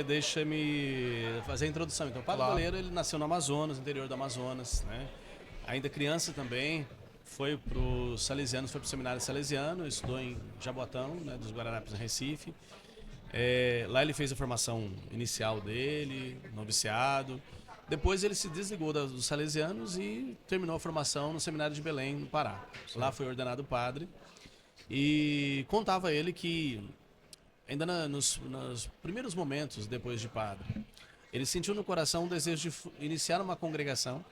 deixa-me fazer a introdução. Então, o Padre Baleiro, ele nasceu no Amazonas, no interior do Amazonas, né? Ainda criança também, foi para os Salesianos, foi para o seminário salesiano, estudou em Jaboatão, né, dos Guararapes, em Recife. Lá ele fez a formação inicial dele, noviciado. Depois ele se desligou dos Salesianos e terminou a formação no seminário de Belém, no Pará. Sim. Lá foi ordenado padre e contava ele que ainda nos primeiros momentos depois de padre, ele sentiu no coração o desejo de iniciar uma congregação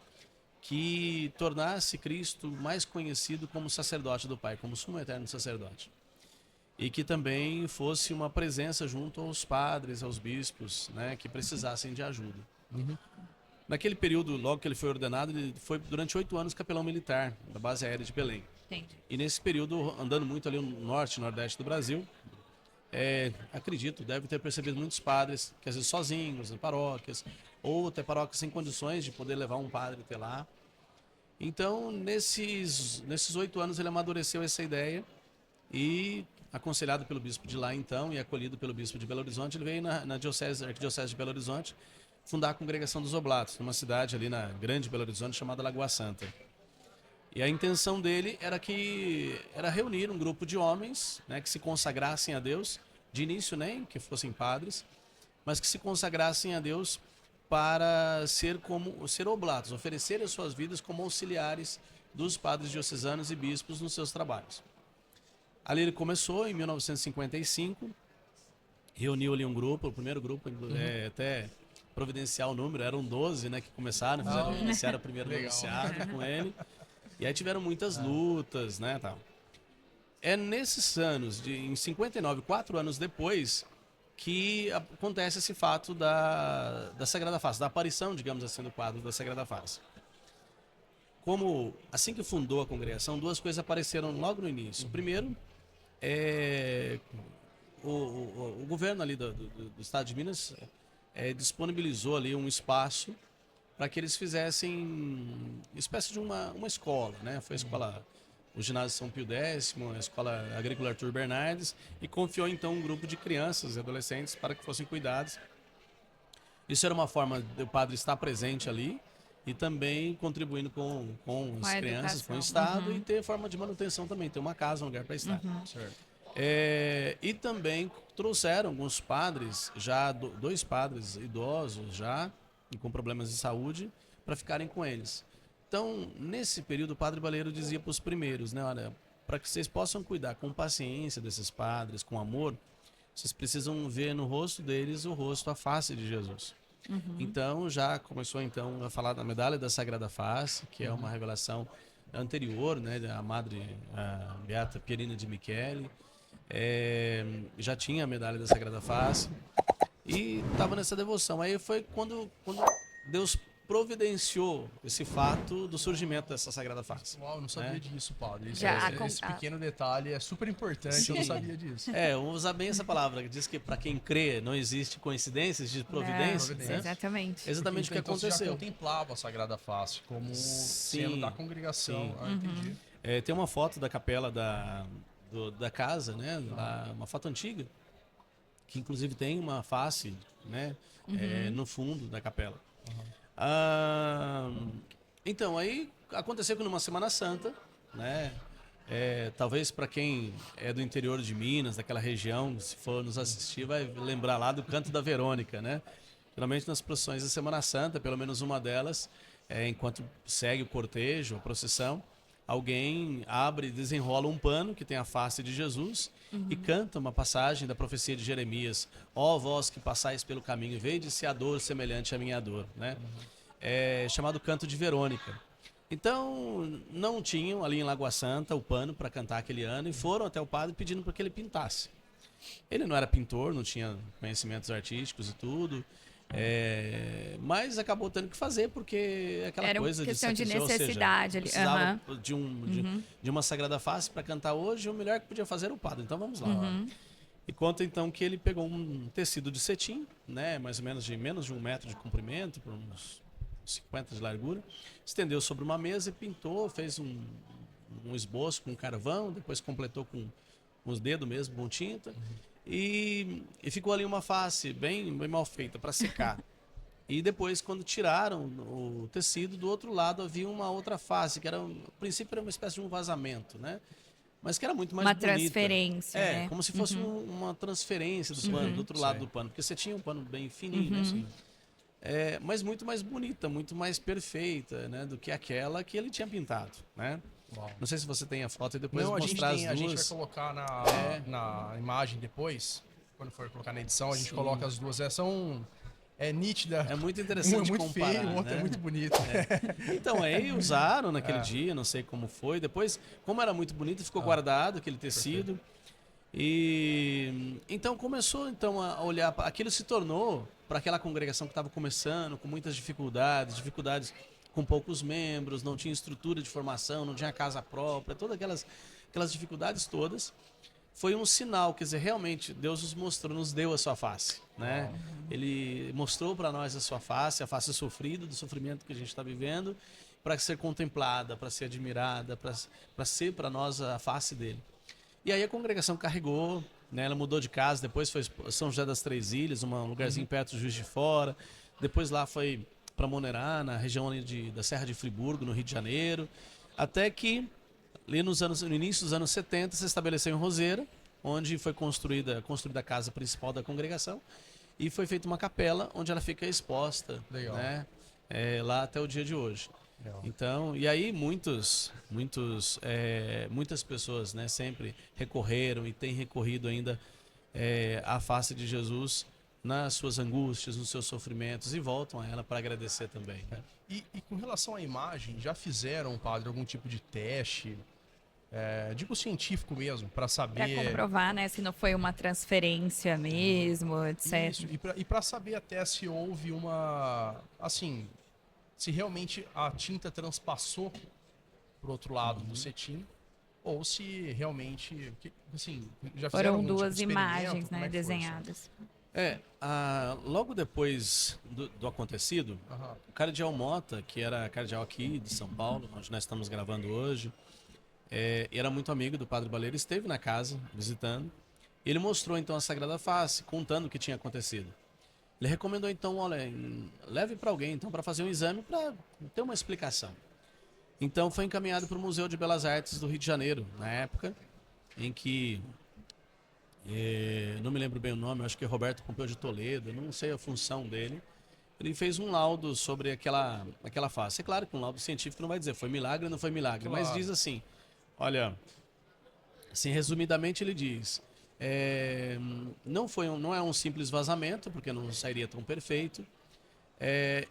que tornasse Cristo mais conhecido como sacerdote do Pai, como sumo eterno sacerdote. E que também fosse uma presença junto aos padres, aos bispos, né, que precisassem de ajuda. Uhum. Naquele período, logo que ele foi ordenado, ele foi durante 8 anos capelão militar da base aérea de Belém. Entendi. E nesse período, andando muito ali no norte e nordeste do Brasil, acredito, deve ter percebido muitos padres que às vezes sozinhos, em paróquias, ou até paróquias sem condições de poder levar um padre até lá. Então, nesses 8 anos, ele amadureceu essa ideia e, aconselhado pelo bispo de lá então e acolhido pelo bispo de Belo Horizonte, ele veio na arquidiocese de Belo Horizonte fundar a Congregação dos Oblatos, numa cidade ali na grande Belo Horizonte chamada Lagoa Santa. E a intenção dele era reunir um grupo de homens, né, que se consagrassem a Deus, de início nem que fossem padres, mas que se consagrassem a Deus para ser oblatos, oferecer as suas vidas como auxiliares dos padres diocesanos e bispos nos seus trabalhos. Ali ele começou em 1955, reuniu ali um grupo, o primeiro grupo, até providenciar o número, eram 12, né, que começaram, iniciaram o primeiro noviciado com ele. E aí tiveram muitas lutas, né, tal. Nesses anos, em 59, 4 anos depois, que acontece esse fato da Sagrada Face, da aparição, digamos assim, do quadro da Sagrada Face. Assim que fundou a congregação, 2 coisas apareceram logo no início. Primeiro, o governo ali do estado de Minas disponibilizou ali um espaço para que eles fizessem uma espécie de uma escola, né? Foi a escola, o ginásio São Pio X, a escola agrícola Arthur Bernardes, e confiou então um grupo de crianças e adolescentes para que fossem cuidados. Isso era uma forma do padre estar presente ali e também contribuindo com as crianças, com o Estado, e ter forma de manutenção também, ter uma casa, um lugar para estar. Certo. E também trouxeram alguns padres, já 2 padres idosos já, e com problemas de saúde, para ficarem com eles. Então, nesse período, o Padre Baleiro dizia para os primeiros, né, olha, para que vocês possam cuidar com paciência desses padres, com amor, vocês precisam ver no rosto deles a face de Jesus. Então, já começou então a falar da medalha da Sagrada Face, que é uma revelação anterior, né, da Madre Beata Pierina de Michele. Já tinha a medalha da Sagrada Face e estava nessa devoção. Aí foi quando Deus providenciou esse fato do surgimento dessa Sagrada Face. Uau, eu não sabia disso, padre. Esse pequeno detalhe é super importante. Sim. Eu não sabia disso. Usar bem essa palavra, que diz que para quem crê não existe coincidências, existe providência. Né? Exatamente. Exatamente o que aconteceu. Você já contemplava a Sagrada Face como sendo da congregação. Entendi. Tem uma foto da capela da casa, né? Uma foto antiga, que inclusive tem uma face, né? No fundo da capela. Então, aí aconteceu que numa Semana Santa, né? Talvez para quem é do interior de Minas, daquela região, se for nos assistir, vai lembrar lá do Canto da Verônica, né? Geralmente nas procissões da Semana Santa, pelo menos uma delas, enquanto segue o cortejo, a procissão, alguém abre e desenrola um pano que tem a face de Jesus e canta uma passagem da profecia de Jeremias: ó vós que passais pelo caminho, vede-se a dor semelhante à minha dor, né? Chamado Canto de Verônica. Então, não tinham ali em Lagoa Santa o pano para cantar aquele ano e foram até o padre pedindo para que ele pintasse. Ele não era pintor, não tinha conhecimentos artísticos e tudo, mas acabou tendo que fazer porque aquela era coisa uma questão de seja, necessidade ali. Precisava de uma Sagrada Face para cantar hoje, o melhor que podia fazer era o padre. Então vamos lá. E conta então que ele pegou um tecido de cetim, né, mais ou menos de menos de 1 metro de comprimento, por uns 50 de largura, estendeu sobre uma mesa e pintou, fez um esboço com carvão, depois completou com os dedos mesmo, com tinta, e ficou ali uma face bem mal feita para secar. E depois, quando tiraram o tecido, do outro lado havia uma outra face, que era, a princípio era uma espécie de um vazamento, né? Mas que era muito mais bonita. Uma transferência, né? Como se fosse uma transferência do pano, do outro lado do pano. Porque você tinha um pano bem fininho, né? Assim. Mas muito mais bonita, muito mais perfeita, né? Do que aquela que ele tinha pintado, né? Uau. Não sei se você tem a foto e depois Não, mostrar as duas. A gente vai colocar na imagem depois, quando for colocar na edição, a gente coloca as duas. É nítida. É muito interessante um é muito comparar, feio, o outro né? é muito bonito. Então, aí usaram naquele dia, não sei como foi. Depois, como era muito bonito, ficou guardado aquele tecido. Perfeito. E então começou a olhar, aquilo se tornou para aquela congregação que estava começando, com muitas dificuldades com poucos membros, não tinha estrutura de formação, não tinha casa própria, todas aquelas dificuldades todas. Foi um sinal, quer dizer, realmente Deus nos deu a sua face, né? Ele mostrou para nós a sua face, a face sofrida, do sofrimento que a gente está vivendo, para ser contemplada, para ser admirada, para ser para nós a face dele. E aí a congregação carregou, né? Ela mudou de casa, depois foi São José das Três Ilhas, um lugarzinho perto do Juiz de Fora, depois lá foi para Monerá, na região da Serra de Friburgo, no Rio de Janeiro, até que ali no início dos anos 70 se estabeleceu em Roseira, onde foi construída a casa principal da congregação e foi feita uma capela onde ela fica exposta, né? Lá até o dia de hoje. Legal. Então, e aí muitas pessoas, né, sempre recorreram e têm recorrido ainda à face de Jesus nas suas angústias, nos seus sofrimentos e voltam a ela para agradecer também. Né? E com relação à imagem, já fizeram, padre, algum tipo de teste, digo científico mesmo, para saber... Para comprovar, né, se não foi uma transferência mesmo, etc. Isso, e para saber até se houve assim, se realmente a tinta transpassou pro outro lado do cetim, ou se realmente, assim, já fizeram foram duas tipo de imagens, né, foi, desenhadas. Logo depois do acontecido, o cardeal Mota, que era cardeal aqui de São Paulo, onde nós estamos gravando hoje, era muito amigo do Padre Baleiro, esteve na casa visitando. Ele mostrou então a Sagrada Face, contando o que tinha acontecido. Ele recomendou então, olha, leve para alguém então para fazer um exame para ter uma explicação. Então foi encaminhado para o Museu de Belas Artes do Rio de Janeiro, na época em que não me lembro bem o nome, acho que é Roberto Pompeu de Toledo, não sei a função dele. Ele fez um laudo sobre aquela face. É claro que um laudo científico não vai dizer foi milagre ou não foi milagre, claro. Mas diz assim, olha, assim, resumidamente ele diz, não é um simples vazamento, porque não sairia tão perfeito,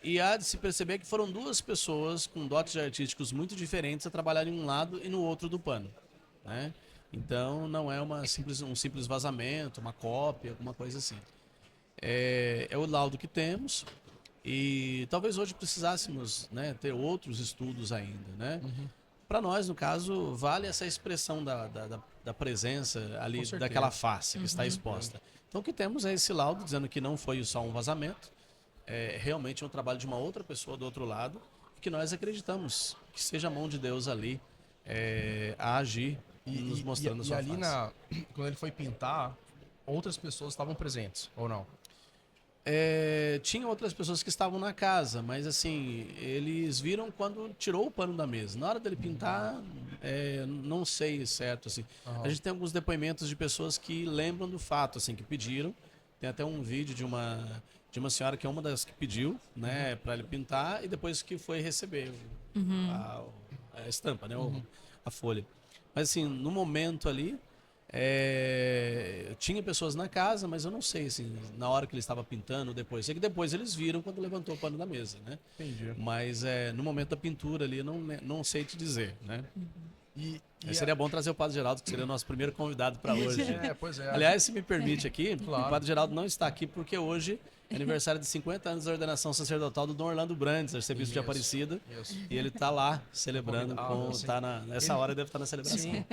e há de se perceber que foram duas pessoas com dotes artísticos muito diferentes a trabalhar em um lado e no outro do pano, né? Então não é um simples vazamento, uma cópia, alguma coisa assim. É o laudo que temos e talvez hoje precisássemos, né, ter outros estudos ainda, né? Para nós, no caso, vale essa expressão da presença ali daquela face que está exposta. Então o que temos é esse laudo dizendo que não foi só um vazamento, realmente é um trabalho de uma outra pessoa do outro lado, e que nós acreditamos que seja a mão de Deus ali a agir, nos mostrando a sua face. E ali, quando ele foi pintar, outras pessoas estavam presentes, ou não? Tinha outras pessoas que estavam na casa, mas assim, eles viram quando tirou o pano da mesa. Na hora dele pintar, não sei certo, assim. A gente tem alguns depoimentos de pessoas que lembram do fato, assim, que pediram. Tem até um vídeo de uma senhora que é uma das que pediu, né, para ele pintar e depois que foi receber a estampa, né, a folha. Mas assim, no momento ali, tinha pessoas na casa, mas eu não sei, assim, na hora que ele estava pintando, depois. Sei que depois eles viram quando levantou o pano da mesa, né? Entendi. Mas no momento da pintura ali, eu não sei te dizer, né? Seria bom trazer o Padre Geraldo, que seria o nosso primeiro convidado para hoje. Pois é. Aliás, se me permite aqui, claro. O Padre Geraldo não está aqui porque hoje é aniversário de 50 anos da ordenação sacerdotal do Dom Orlando Brandes, arcebispo de Aparecida. E ele está lá celebrando, nessa hora ele deve estar na celebração. Sim.